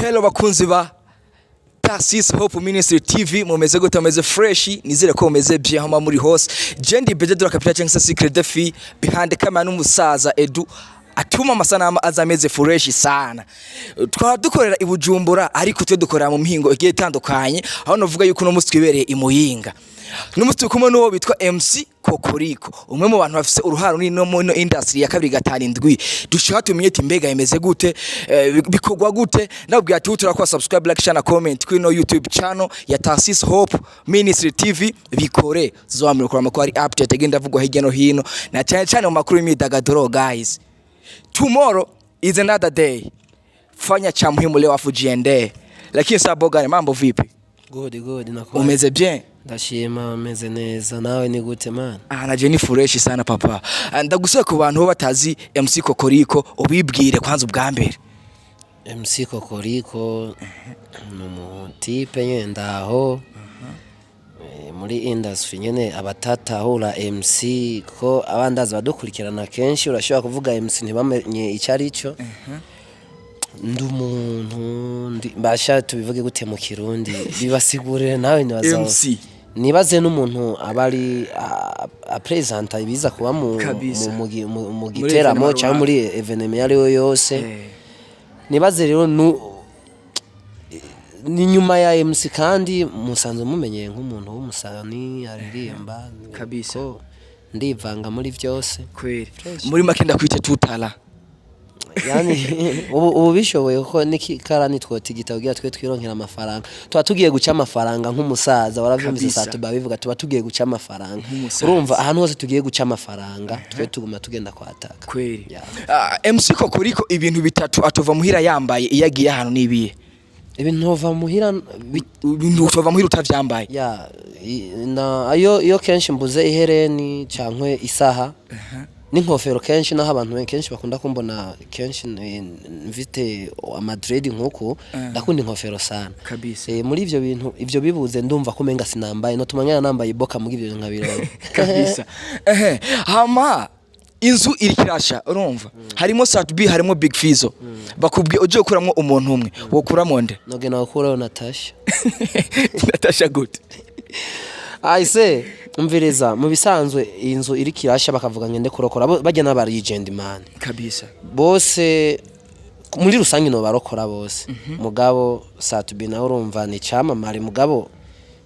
Hello bakunzi ba Tarsis Hope Ministry TV mumeze gute mumeze fresh nizere ko mumeze bien hama muri hose jendi bededura kapita cyangwa secret de fille behind camera n'umusaza Edu atuma amasanamu azameze fresh sana twaba dukorera ibujumbura ariko twe dukorera mu mihingo igiye itandukanye aho novuga yuko no musi twibereye imuyinga n'umusi kumwe n'uwo bitwa MC Kokoriko umwe mu bantu bafise uruharo no industry ya 257 dushaka tumenye ati mbega imeze gute bikogwa gute nabwiye ati turakwa subscribe like share na comment kuri no YouTube channel ya Tarsis Hope Ministry TV bikore zomwe ko amakuru ari update agenda avugwa hirya no hino na cyane mu makuru y'imyidagaduro guys. Tomorrow is another day. Fanya cha muhimu leo afu jiende. Lakini sasa gani mambo vipi? Good nakuwa. Umeze bien? Ndashima umeze neza nawe ni gute man? Naje ni fresh sana papa. Ndagusaba ku bantu batazi MC Kokoriko ubibwire kwanza ubwa mbere. MC Kokoriko no type nyenda aho. Muri industry nyene abatatahura MC ko abandazi badukurikirana kenshi urashobora kuvuga MC ntibamenye icari cyo ndumuntu basha tubivuge gute mu Kirundi bibasigurire nawe nibaza MC nibaze n'umuntu abari a presenter ibiza kuba mu giteramo cyangwa muri evenement yariyo yose nibaze rero ni nyuma ya MC kandi musanze mumenyeye nk'umuntu w'umusani aririmba kabisa ndivanga muri byose kweli muri make ndakwite tutala yani ubu bishoboye ko nikarani twotigita ugira twe twironkera amafaranga tuba tugiye guca amafaranga nk'umusaza waravyumvise sato babivuga tuba tugiye guca amafaranga urumva ahantu hose tugiye guca amafaranga twe tuguma tugenda kwataka kweli MC Kokoriko ibintu bitatu atova muhira yambaye iyagiye ahantu nibiye ibintu ntova muhira utavyambaye ya na ayo kenshi mbuze ihereni cankwe isaha n'inkofero kenshi naho abantu kenshi bakunda kumbona kenshi mvite Madrid nkuko ndakunda inkofero sana kabisa muri ivyo bintu ivyo bibuze ndumva ko menga sinambaye no tumanyana nambaye boka mu givyo nkabiroro kabisa hama inzu iri kirasha urumva harimo Satbi harimo Big Fizo bakubwiye uje gukuramwo umuntu umwe wokuramo nde noge nakuraho Natasha good aise umvireza mu bisanzwe inzu iri kirasha bakavuga ngende kurokora bajya n'abari legend man kabisa bose muri rusangi no barokora bose mugabo Satbi na urumva ni cyamamare mugabo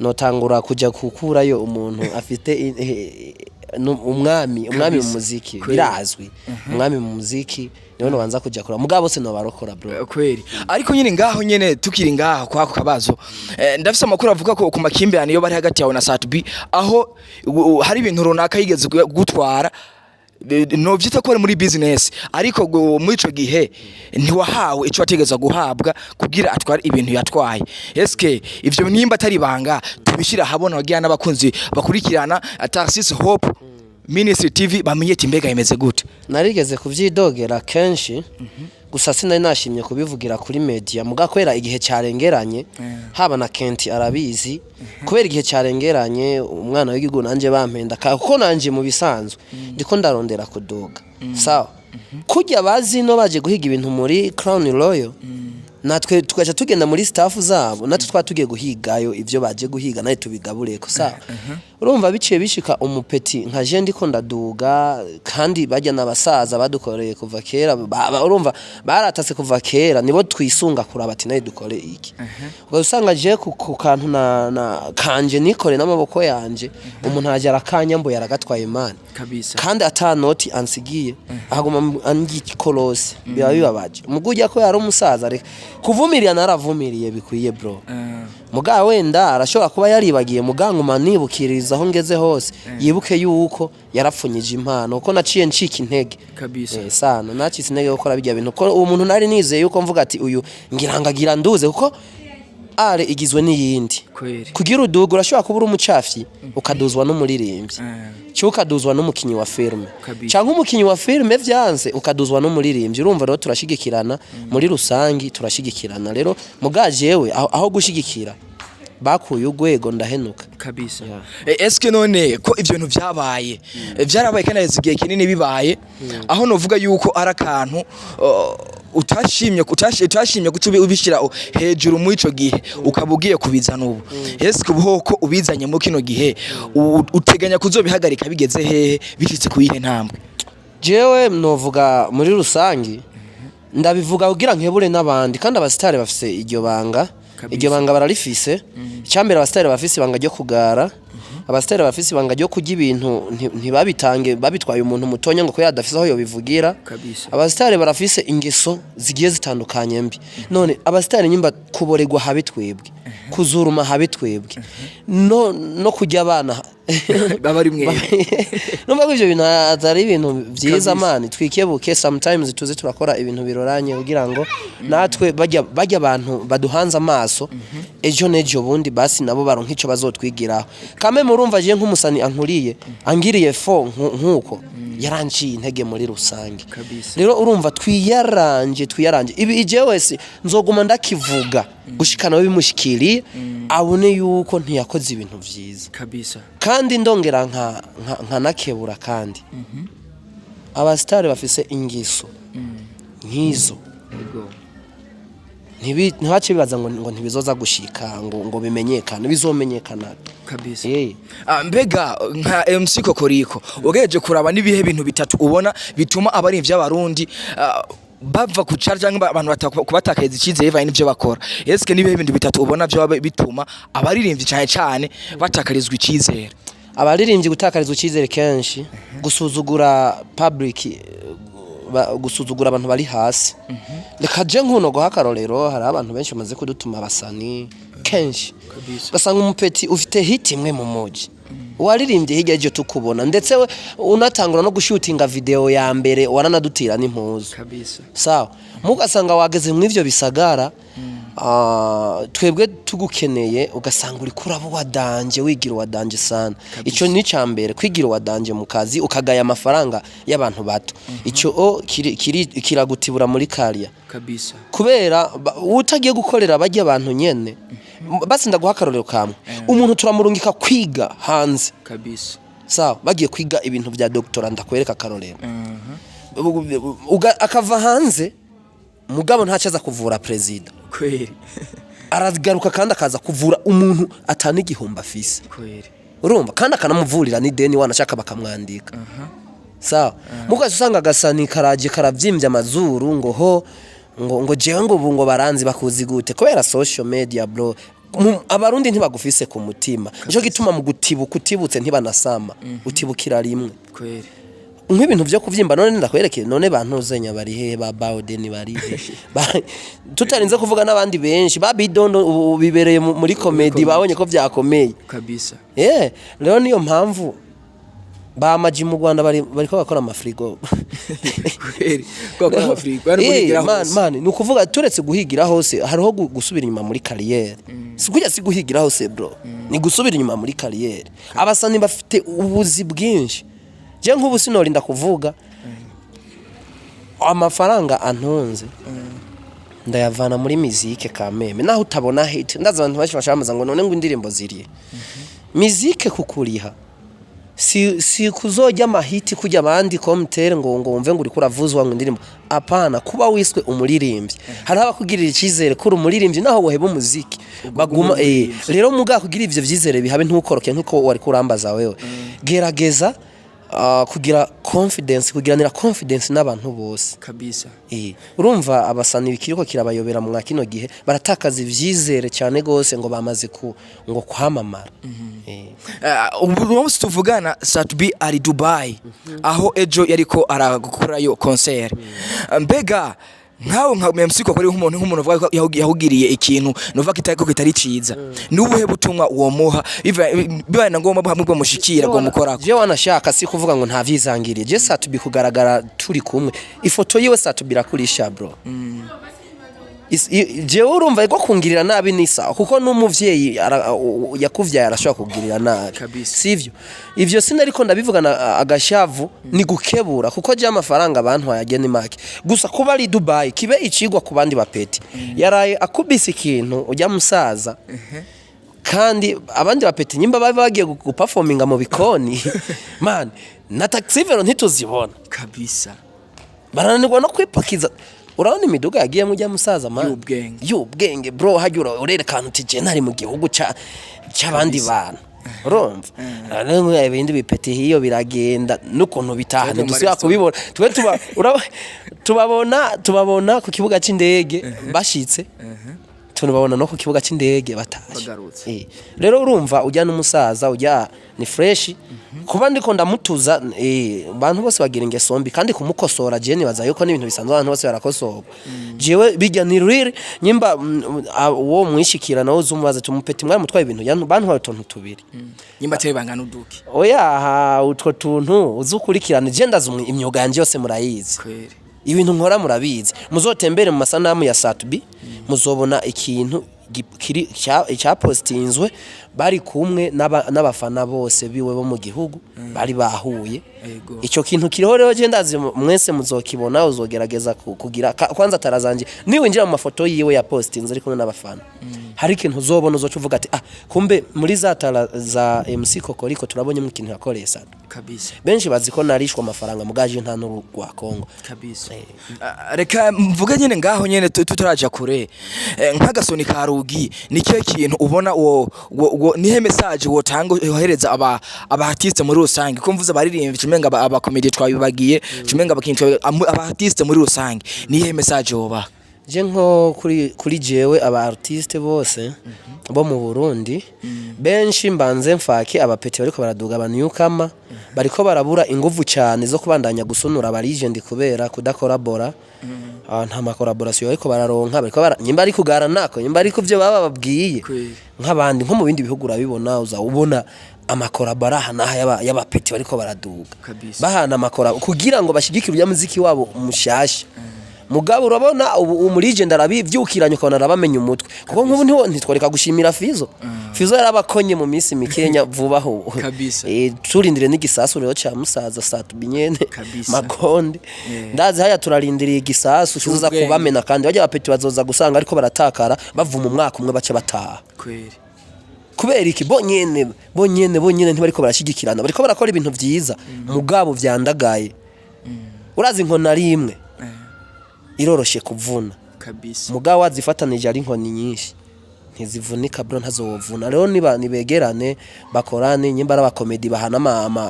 notangura kujya kukurayo umuntu afite umwami mu muziki birazwi umwami mu muziki niwe banza kujya kura mugabo se no barokora bro kweli ariko nyine ngaho nyene tukiri ngaho kwako kabazo ndafise amakuru avuga ko ku makimbirane yo bari hagati yawe na Satbi aho hari ibintu runaka yigeze gutwara no vyita ko muri business ariko muri ico gihe ntiwahawe ico wategeza guhabwa kugira atwara ibintu yatwaye eske ivyo nimba atari banga tubishira habona bagiye n'abakunzi bakurikirana Tarsis Hope Ministry TV bamenye ati mbega imeze gute narigeze kuvyidogera kenshi gusa sinari nashimye kubivugira kuri media mugakwera igihe cyarengeranye haba na Kenti arabizi kubera igihe cyarengeranye umwana w'igihugu nanje bampenda kuko nanje mu bisanzwe ndiko ndarondera kudoga sawa kujya bazi no baje guhiga ibintu muri Crown Royal natwe tugaca tugenda muri staff zabo natwe twatugiye guhigayo ivyo baje guhiga naye tubigaburiye ko sawa urumva biciye bishika umupeti nka je ndiko ndaduga kandi bajya nabasaza badukoreye kuva kera urumva baratase kuva kera nibo twisunga kuraba ati naye dukore iki ugasanga je ku kantu na kanje nikore n'amaboko yanje umuntu ajya arakanyambo yaragatwaye imana kabisa kandi atanoti ansigiye ahaguma angikolosi bibabaje mugujya ko yari umusaza reka kuvumirira naravumiriye bikwiye bro muga wenda arashobora kuba yaribagiye muganga umanibukiriza aho ngeze hose yibuke yuko yarapfunyije impano uko naciye ncika intege kabisa sana nacitse intege gukora bijya bintu ko uwo muntu nari nizeye yuko mvuga ati uyu ngirangagira nduze kuko are igizwe n'iyindi kugira udugo urashobora kubura umucafyi ukaduzwa n'umuririmbyi cyukaduzwa n'umukinyi wa filme cyangwa umukinyi wa filme vyanze ukaduzwa n'umuririmbyi urumva rero turashigikirana muri rusangi turashigikirana rero mugajewe aho gushigikira bakuye ugwego ndahenuka kabisa eske none ko ivyo bintu byarabaye kandi igihe kinini bibaye aho novuga yuko arakantu utashimye kutubi ubishira hejuru mu ico gihe ukabugiye kubizana ubu ese kubuhoko ubizanye mu kino gihe uteganya kuzobihagarika bigeze hehe bishitse kuyihe ntambwe jewe novuga muri rusangi ndabivuga kugira nkebure n'abandi kandi abasitari bafise iryo banga bararifise icyambere abasitari bafise ibanga ryo kugara abasitari bafise ibanga ryo kujya ibintu ntibabitange babitwaye umuntu mutonya ngo ko yadafise aho yobivugira abasitari barafise ingeso zigiye zitandukanye mbi none abasitari nyimba kuboregwa habitwebwe kuzuruma habitwebwe no kujya abana baba ari mwe numva ko ivyo bintu atari ibintu byiza mani twikebuke sometimes tuze turakora ibintu biroranye kugira ngo natwe bajya abantu baduhanze amaso ejo nejo bundi basi nabo baronka ico bazotwigiraho kame murumva je nk'umusani ankuriye angiriye fo nkuko yaranciye intege muri rusange rero urumva twiyaranje ibi ije wese nzoguma ndakivuga gushikana bimushikiriye abone yuko ntiyakoze ibintu vyiza kandi ndongera nka nakebura kandi abasitari bafise ingiso nkizo ntibace bibaza ngo ntibizoza gushika ngo bimenyekane bizomenyekana kabisa mbega nka MC Kokoriko ugeje kuraba nibihe bintu bitatu ubona bituma abarimvye abarundi bava kucara cyangwa abantu kubatakeza icizere bivanye n'ivyo bakora eske nibihe bintu bitatu ubona byo bituma abaririmbyi cyane batakarizwa icizere abaririmbyi gutakarizwa icizere kenshi gusuzugura public gusuzugura abantu bari hasi reka je nkuno go hakarorero hari abantu benshi bamaze kudutuma abasani kenshi gasanga umupeti ufite hit imwe mu muji waririmbye hirya y'icyo tukubona ndetse unatangura no gushutinga video ya mbere waranadutira n'impuzu sawa mugasanga wageze mu ivyo bisagara twebwe tugukeneye ugasanga uri kurabo wadanje wigira wadanje sana ico ni cambere kwigira wadanje mu kazi ukagaya amafaranga y'abantu bato ico kiragutibura muri kariya kabisa kubera utagiye gukorera bajya abantu nyene basi ndaguhakarorero kamwe umuntu turamurungika kwiga hanze kabisa sawa bagiye kwiga ibintu bya doctora ndakwereka karorero akava hanze mugabo ntacaza kuvura president kweri aragaruka kandi akaza kuvura umuntu atana igihumba afise kweri urumva kandi akanamuvurira ni deni wanashaka bakamwandika sawa mugaze usanga gasani karaje karavyimbye amazuru ngo jewe ngo baranzi bakuzi gute kubera social media bro abarundi ntibagufise ku mutima nico gituma mu utibutse ntibanasama utibukira rimwe kweri nk'ibintu byo kuvyimba none ndakwerekeye none bantuzenya bari he ba Baudeni bari he tutarinze kuvuga n'abandi benshi ba Bidondo bibereye muri comedy babonye ko vyakomeye kabisa rero niyo mpamvu ba Maji mu Rwanda bariko bakora amafrigo bakora amafrigo man nukuvuga turetse guhigira hose hariho gusubira inyuma muri carrière sikujya siguhigira hose bro ni gusubira inyuma muri carrière abasani bafite ubuzi bwinshi je nk'ubu sinorinda kuvuga amafaranga antunze ndayavana muri muzike kameme naho utabona hit ndaza abantu bashfasha bamaza ngo none ngo indirimbo ziriye muzike kukuriha si kuzojya amahiti kujya abandi komtere ngo wumve ngo uri kuravuzwa ngo indirimbo apana kuba wiswe umuririmbyi hari abakugirira icizere kuri umuririmbyi naho woheba umuziki baguma rero muga kugira ivyo vyizere bihabe ntukoroke nkuko wari kurambaza wewe gerageza kugira confidence n'abantu bose kabisa urumva abasani bikiriko kirabayobera mu kino gihe baratakaza ivyizere cyane gose ngo bamaze ngo kwamamara ubu tuvugana Satbi ari Dubai aho ejo yariko aragukora yo concert mbega nkawe nka MC Kokoriko nk'umuntu uvuga yahugiriye ikintu nuvuga kitako kitari ciza nubuhe butumwa uwo muha bibaye ngomba hamwe bwo mushikira bwo mukorako je wanashaka si kuvuga ngo nta vyizangiriye je Satbi kugaragara turi kumwe ifoto yiwe Satbi rakurisha bro je urumva ego kungirira nabi nisa kuko n'umuvyeyi yakuvyaye arashobora kugirira nabi sivyo ivyo sinariko ndabivugana agashavu ni gukebura kuko je amafaranga abantu yagene make gusa kuba ari Dubai kibe icigwa ku bandi bapeti yaraye akubise ikintu ujya musaza kandi abandi bapeti nyimba bagiye guperforminga mu bikoni man na taxi vero ntituzibona kabisa barananirwa no kwipakiza urabona imiduga yagiye mujya musaza man y'ubwenge bro hajura urerekana uti je ntari mu gihugu cy'abandi bantu urumva rero ibindi bipeti hiyo biragenda nukuntu bitahana dusiba kubibona twe tubabona ku kibuga c'indege bashitse tunababona no ku kibuga c'indege batashe rero urumva ujya n'umusaza ujya ni fresh kuba ndiko ndamutuza abantu bose bagira ingeso mbi kandi kumukosora je nibaza yuko n'ibintu bisanzwe abantu bose barakosoba jewe bijya ni real nyimba wo mwishikira nawo zumubaza tumupeti mwari mutwaye ibintu bantu batontu tubiri nyimba tebe bangana uduki oya utwo tuntu uzukurikirana je ndazumwe imyuga yanje yose murayizi ibintu nkora murabizi muzotembere mu masanamu ya Satbi muzobona ikintu kiri cya postinzwe bari kumwe n'abafana bose biwe bo mu gihugu bari bahuye icyo kintu kiriho rero je ndazi mwese muzokibona uzogerageza kugira kwanza tarazanje niwinjira mu mafoto yiwe ya postinze ari kumwe n'abafana hari ikintu uzobona uzocuvuga ati kumbe muri za tara za MC Kokoriko turabonye mu kintu yakoreye Satbi kabisa benshi baziko narishwa amafaranga mugaje nta n'urwa Kongo kabisa reka mvuga nyene ngaho nyene tutaraja kure nk'agasoni ka rugi nikiye kintu ubona nihe message wotanga uhereza aba artiste muri rusange ko mvuze baririmbye cimenga aba comedy twabibagiye cimenga abakintu aba artiste muri rusange nihe message woba je nko kuri jewe aba artiste bose bo mu Burundi benshi mbanze mfake abapeti bariko baraduga abanyukama bariko barabura inguvu cyane zo kubandanya gusonura aba legend kubera kudakorabora nta makoraboration ariko bararonka bariko nyimba ari kugara nako nyimba ari kuvyo baba babwiye nk'abandi nko mu bindi bihugu urabibona uzabona amakorabara hana y'abapeti bariko baraduga bahana amakora kugira ngo bashigikire uya muziki wabo umushasha mugabo urabona umu legend arabivyukiranye ukabona arabamenya umutwe kuko nk'ubu ntiwo ntitwareka gushimira Fizo yarabakonye mu minsi mikenya vubaho turindire n'igisasu rero cya musaza Satbi nyene magonde ndazi haya turarindiriye igisasu kizoza kubamena kandi bajya abapeti bazoza gusanga ariko baratakara bavuma umwaka umwe bace bataha kubera iki bonyene ntibariko barashigikirana bariko barakora ibintu vyiza mugabo vyandagaye urazi nkona rimwe iroroshe kuvuna kabisa mugabo wazifatanije ari inkoni nyinshi ntizivunika bro ntazovuna rero nibegerane bakorane nyimba ara comedy bahana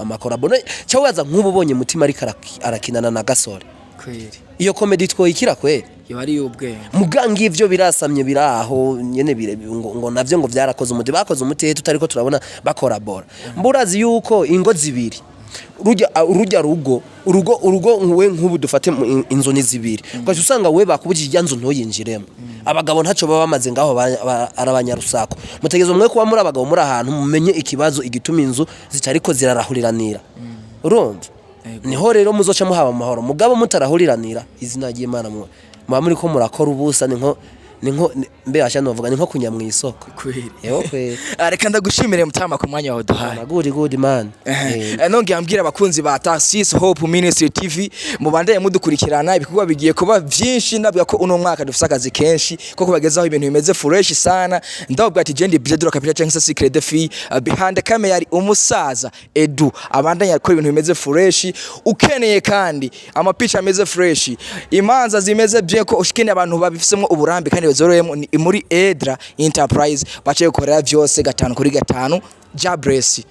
amakorabone cyo waza nk'ubu bonye mutima ari arakinana na Gasore kweri iyo comedy twoyikira kweri yo ari ubwenge mugangi ivyo birasamye biraho nyene ngo navyo ngo vyarakoze umuti bakoze umuti tutariko turabona bakorabora mburazi yuko ingo zibiri urujya urugo we nk'ubu dufate inzu ni zibiri kwaje usanga we bakubujije inzu ntoyinjiremo abagabo ntaco baba bamaze ngaho arabanyarusako mutegezo mwe kuba muri abagabo muri ahantu mumenye ikibazo igituma inzu zitariko zirarahuriranira urumva niho rero muzoca muhaba amahoro mugabo mutarahuriranira izina ry'Imana mu muri ko murakora ubusa ninko mbe asha novuga ninko kunya mu isoko kweri kweri reka ndagushimire mutama ku mwanya wawe duhaye good man nonge ambwira abakunzi ba Tarsis Hope Ministry TV mubandaye mudukurikirana ibikorwa bigiye kuba byinshi nabwo ko uno mwaka dufite akazi kenshi ko kubagezaho ibintu bimeze fresh sana ndabwo ati Jendi Bledro Capital cyangwa Secret de Fille behind camera yari umusaza Edu abandanya akora ibintu bimeze fresh ukeneye kandi amapicha ameze fresh imanza zimeze bye ko ushikene abantu babifisemo uburambe kandi bazoroyemo muri Edra Enterprise baciye gukorera byose 5/5 Jabresi